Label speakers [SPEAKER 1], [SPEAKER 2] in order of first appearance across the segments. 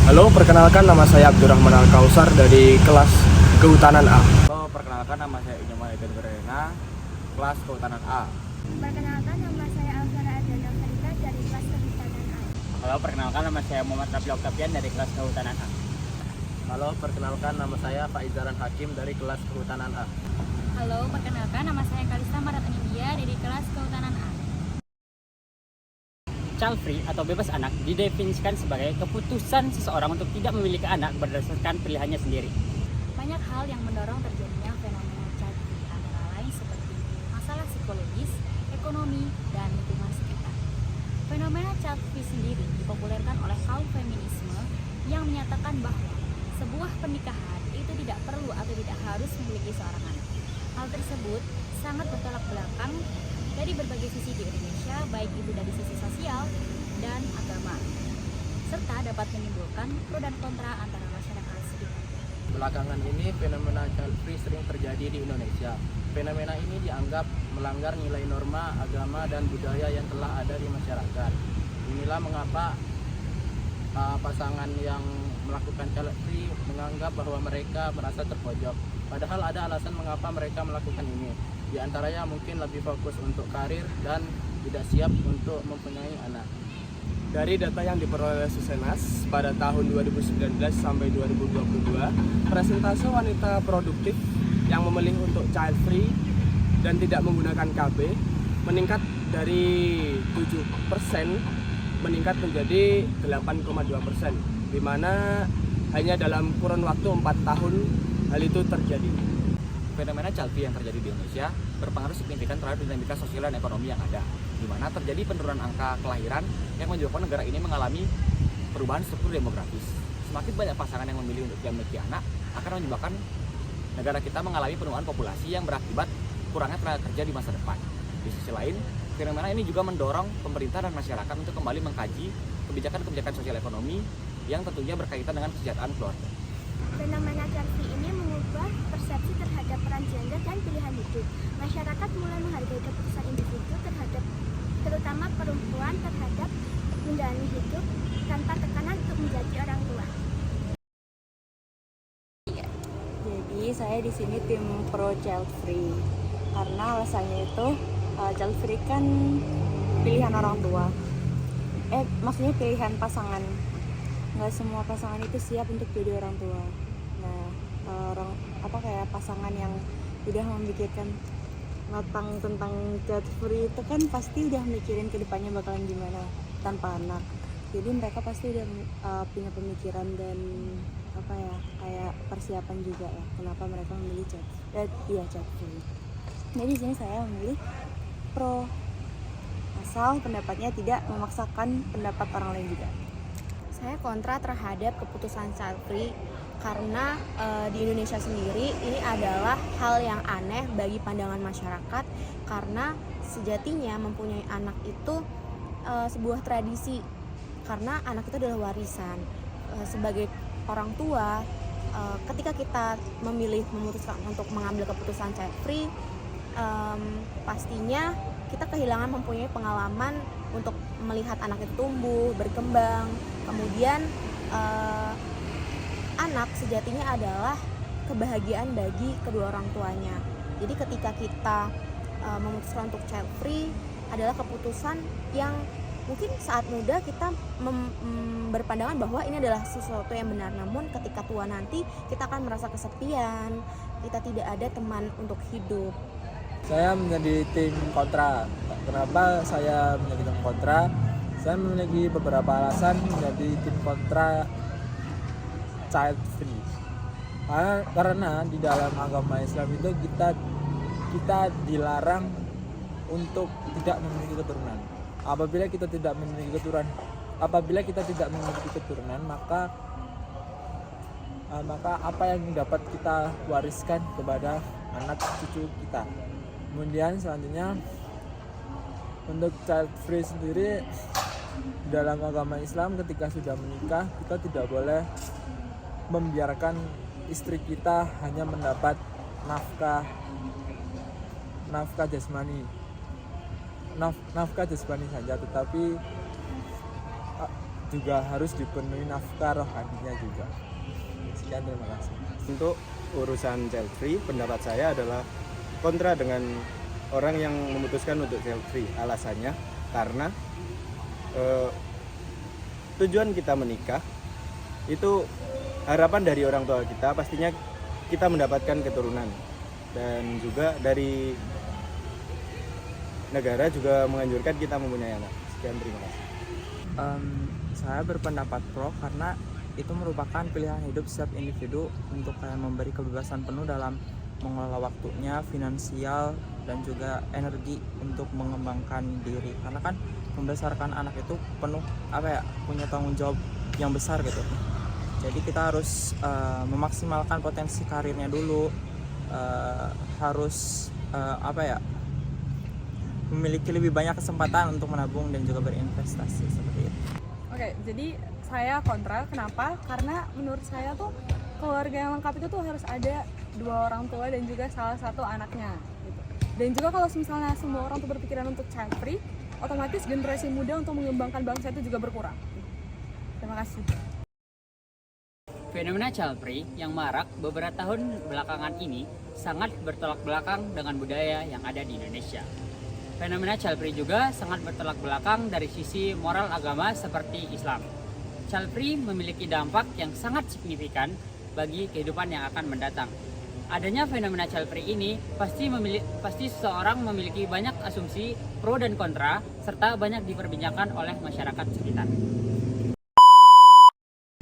[SPEAKER 1] Halo, perkenalkan nama saya Abdurrahman Al-Kausar dari kelas Kehutanan A.
[SPEAKER 2] Halo, perkenalkan nama saya Inyoman Eden Berena, kelas Kehutanan A.
[SPEAKER 3] Perkenalkan nama saya Alvara Adana Farida dari kelas Kehutanan A.
[SPEAKER 2] Halo, perkenalkan nama saya Muhammad Rafi Oktavian dari kelas Kehutanan A.
[SPEAKER 1] Halo, perkenalkan nama saya Faizaran Hakim dari kelas Kehutanan A.
[SPEAKER 4] Halo, perkenalkan nama saya Kalista Marat Anindya dari kelas Kehutanan A.
[SPEAKER 2] Child free atau bebas anak didefinisikan sebagai keputusan seseorang untuk tidak memiliki anak berdasarkan pilihannya sendiri.
[SPEAKER 4] Banyak hal yang mendorong terjadinya fenomena child free, antara lain seperti masalah psikologis, ekonomi, dan lingkungan sekitar. Fenomena child free sendiri dipopulerkan oleh kaum feminisme yang menyatakan bahwa sebuah pernikahan itu tidak perlu atau tidak harus memiliki seorang anak. Hal tersebut sangat bertolak belakang dari berbagai sisi di Indonesia, baik itu dari sisi sosial dan agama, serta dapat menimbulkan pro dan kontra antara masyarakat sekitar.
[SPEAKER 1] Belakangan ini fenomena child free sering terjadi di Indonesia. Fenomena ini dianggap melanggar nilai norma, agama, dan budaya yang telah ada di masyarakat. Inilah mengapa pasangan yang melakukan child free menganggap bahwa mereka merasa terpojok. Padahal ada alasan mengapa mereka melakukan ini. Di antaranya mungkin lebih fokus untuk karir dan tidak siap untuk mempunyai anak. Dari data yang diperoleh Susenas pada tahun 2019 sampai 2022, persentase wanita produktif yang memilih untuk child free dan tidak menggunakan KB meningkat dari 7% meningkat menjadi 8,2%, di mana hanya dalam kurun waktu 4 tahun hal itu terjadi.
[SPEAKER 2] Fenomena child free yang terjadi di Indonesia berpengaruh signifikan terhadap dinamika sosial dan ekonomi yang ada, di mana terjadi penurunan angka kelahiran yang menyebabkan negara ini mengalami perubahan struktur demografis. Semakin banyak pasangan yang memilih untuk tidak memiliki anak akan menyebabkan negara kita mengalami penurunan populasi yang berakibat kurangnya tenaga kerja di masa depan. Di sisi lain, fenomena ini juga mendorong pemerintah dan masyarakat untuk kembali mengkaji kebijakan-kebijakan sosial ekonomi yang tentunya berkaitan dengan kesejahteraan keluarga.
[SPEAKER 3] Fenomena child free ini mengubah persepsi terhadap peran gender dan pilihan hidup. Masyarakat mulai menghargai keputusan individu terutama perempuan terhadap menjalani hidup tanpa tekanan untuk menjadi orang tua.
[SPEAKER 5] Jadi saya di sini tim pro child free karena alasannya itu child free kan pilihan orang tua. Maksudnya pilihan pasangan. Nggak semua pasangan itu siap untuk jadi orang tua. Nah, kayak pasangan yang udah memikirkan matang tentang child free itu kan pasti udah mikirin kedepannya bakalan gimana tanpa anak. Jadi mereka pasti udah punya pemikiran dan kayak persiapan juga ya. Kenapa mereka memilih child free. Jadi di sini saya memilih pro, asal pendapatnya tidak memaksakan pendapat orang lain juga.
[SPEAKER 4] Saya kontra terhadap keputusan child free karena di Indonesia sendiri ini adalah hal yang aneh bagi pandangan masyarakat, karena sejatinya mempunyai anak itu sebuah tradisi, karena anak itu adalah warisan. Sebagai orang tua, ketika kita memutuskan untuk mengambil keputusan child free, pastinya kita kehilangan mempunyai pengalaman untuk melihat anak itu tumbuh, berkembang. Kemudian anak sejatinya adalah kebahagiaan bagi kedua orang tuanya. Jadi ketika kita memutuskan untuk child free adalah keputusan yang mungkin saat muda kita berpandangan bahwa ini adalah sesuatu yang benar. Namun ketika tua nanti kita akan merasa kesepian, kita tidak ada teman untuk hidup.
[SPEAKER 6] Saya menjadi tim kontra. Kenapa saya menjadi tim kontra? Saya memiliki beberapa alasan menjadi tim kontra child free. Karena di dalam agama Islam itu kita dilarang untuk tidak memiliki keturunan. Apabila kita tidak memiliki keturunan, maka apa yang dapat kita wariskan kepada anak cucu kita. Kemudian selanjutnya untuk child free sendiri dalam agama Islam, ketika sudah menikah kita tidak boleh membiarkan istri kita hanya mendapat nafkah nafkah jasmani saja, tetapi juga harus dipenuhi nafkah rohaninya juga. Sekian, terima kasih.
[SPEAKER 7] Untuk urusan child free, pendapat saya adalah kontra dengan orang yang memutuskan untuk child free. Alasannya karena tujuan kita menikah itu harapan dari orang tua kita, pastinya kita mendapatkan keturunan, dan juga dari negara juga menganjurkan kita mempunyai anak. Sekian, terima kasih.
[SPEAKER 8] Saya berpendapat pro karena itu merupakan pilihan hidup setiap individu untuk kayak memberi kebebasan penuh dalam mengelola waktunya, finansial, dan juga energi untuk mengembangkan diri. Karena kan membesarkan anak itu penuh punya tanggung jawab yang besar gitu. Jadi kita harus memaksimalkan potensi karirnya dulu, harus memiliki lebih banyak kesempatan untuk menabung dan juga berinvestasi seperti itu.
[SPEAKER 5] Oke, jadi saya kontra. Kenapa? Karena menurut saya tuh keluarga yang lengkap itu tuh harus ada 2 orang tua dan juga salah satu anaknya gitu. Dan juga kalau misalnya semua orang tuh berpikiran untuk child free, otomatis generasi muda untuk mengembangkan bangsa itu juga berkurang. Terima kasih.
[SPEAKER 9] Fenomena child free yang marak beberapa tahun belakangan ini sangat bertolak belakang dengan budaya yang ada di Indonesia. Fenomena child free juga sangat bertolak belakang dari sisi moral agama seperti Islam. Child free memiliki dampak yang sangat signifikan bagi kehidupan yang akan mendatang. Adanya fenomena child free ini pasti seseorang memiliki banyak asumsi pro dan kontra, serta banyak diperbincangkan oleh masyarakat sekitar.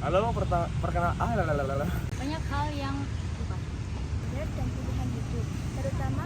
[SPEAKER 6] Halo,
[SPEAKER 4] Banyak hal yang
[SPEAKER 3] dan pilihan hidup, terutama